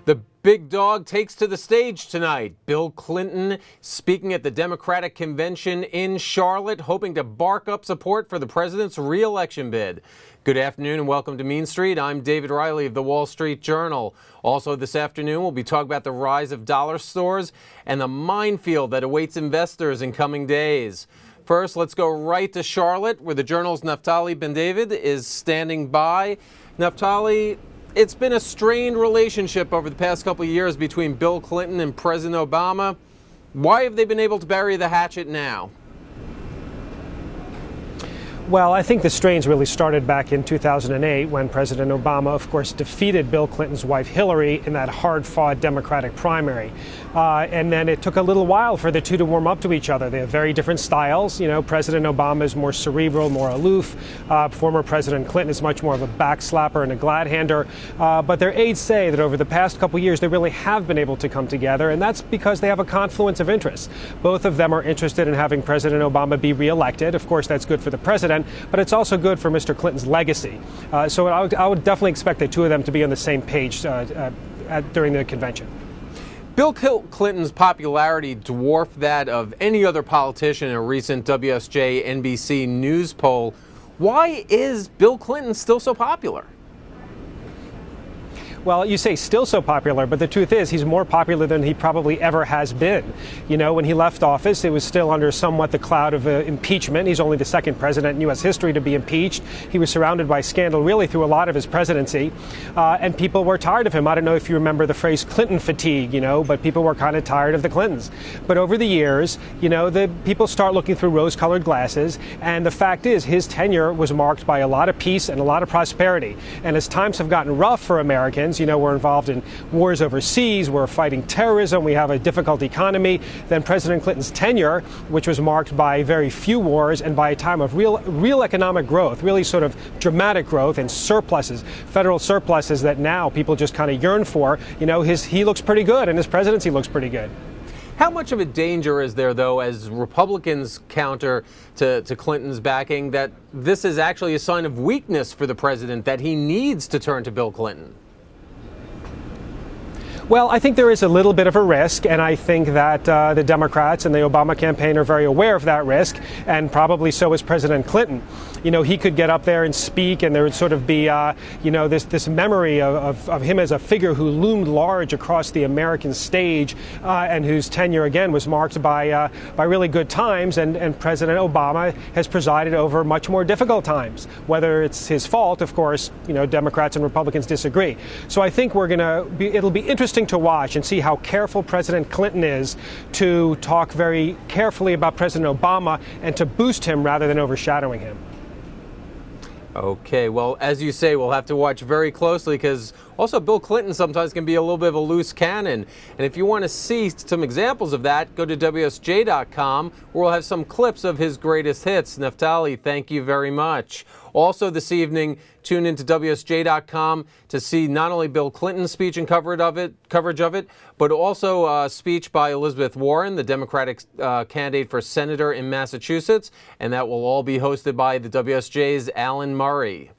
The big dog takes to the stage tonight. Bill Clinton speaking at the Democratic convention in Charlotte, hoping to bark up support for the president's re-election bid. Good afternoon and welcome to Mean Street. I'm David Riley of the Wall Street Journal. Also this afternoon, we'll be talking about the rise of dollar stores and the minefield that awaits investors in coming days. First, let's go right to Charlotte, where the Journal's Naftali Bendavid is standing by. Naftali, it's been a strained relationship over the past couple of years between Bill Clinton and President Obama. Why have they been able to bury the hatchet now? Well, I think the strains really started back in 2008 when President Obama, of course, defeated Bill Clinton's wife Hillary in that hard-fought Democratic primary. And then it took a little while for the two to warm up to each other. They have very different styles. You know, President Obama is more cerebral, more aloof. Former President Clinton is much more of a backslapper and a glad-hander. But their aides say that over the past couple years, they really have been able to come together, and that's because they have a confluence of interests. Both of them are interested in having President Obama be reelected. Of course, that's good for the president, but it's also good for Mr. Clinton's legacy. So I would definitely expect the two of them to be on the same page during the convention. Bill Clinton's popularity dwarfed that of any other politician in a recent WSJ-NBC News poll. Why is Bill Clinton still so popular? Well, you say still so popular, but the truth is he's more popular than he probably ever has been. You know, when he left office, it was still under somewhat the cloud of impeachment. He's only the second president in U.S. history to be impeached. He was surrounded by scandal really through a lot of his presidency, and people were tired of him. I don't know if you remember the phrase Clinton fatigue, you know, but people were kind of tired of the Clintons. But over the years, you know, the people start looking through rose-colored glasses, and the fact is his tenure was marked by a lot of peace and a lot of prosperity. And as times have gotten rough for Americans, you know, we're involved in wars overseas, we're fighting terrorism, we have a difficult economy. Then President Clinton's tenure, which was marked by very few wars and by a time of real economic growth, really sort of dramatic growth and surpluses, federal surpluses that now people just kind of yearn for. You know, he looks pretty good and his presidency looks pretty good. How much of a danger is there, though, as Republicans counter to Clinton's backing, that this is actually a sign of weakness for the president, that he needs to turn to Bill Clinton? Well, I think there is a little bit of a risk, and I think that the Democrats and the Obama campaign are very aware of that risk, and probably so is President Clinton. You know, he could get up there and speak, and there would sort of be, you know, this memory of him as a figure who loomed large across the American stage, and whose tenure, again, was marked by really good times, and President Obama has presided over much more difficult times. Whether it's his fault, of course, you know, Democrats and Republicans disagree. So I think it'll be interesting to watch and see how careful President Clinton is to talk very carefully about President Obama and to boost him rather than overshadowing him. Okay, well, as you say, we'll have to watch very closely because also Bill Clinton sometimes can be a little bit of a loose cannon. And if you want to see some examples of that, go to WSJ.com where we'll have some clips of his greatest hits. Naftali, thank you very much. Also this evening, tune into WSJ.com to see not only Bill Clinton's speech and coverage of it, but also a speech by Elizabeth Warren, the Democratic candidate for senator in Massachusetts, and that will all be hosted by the WSJ's Alan Murray.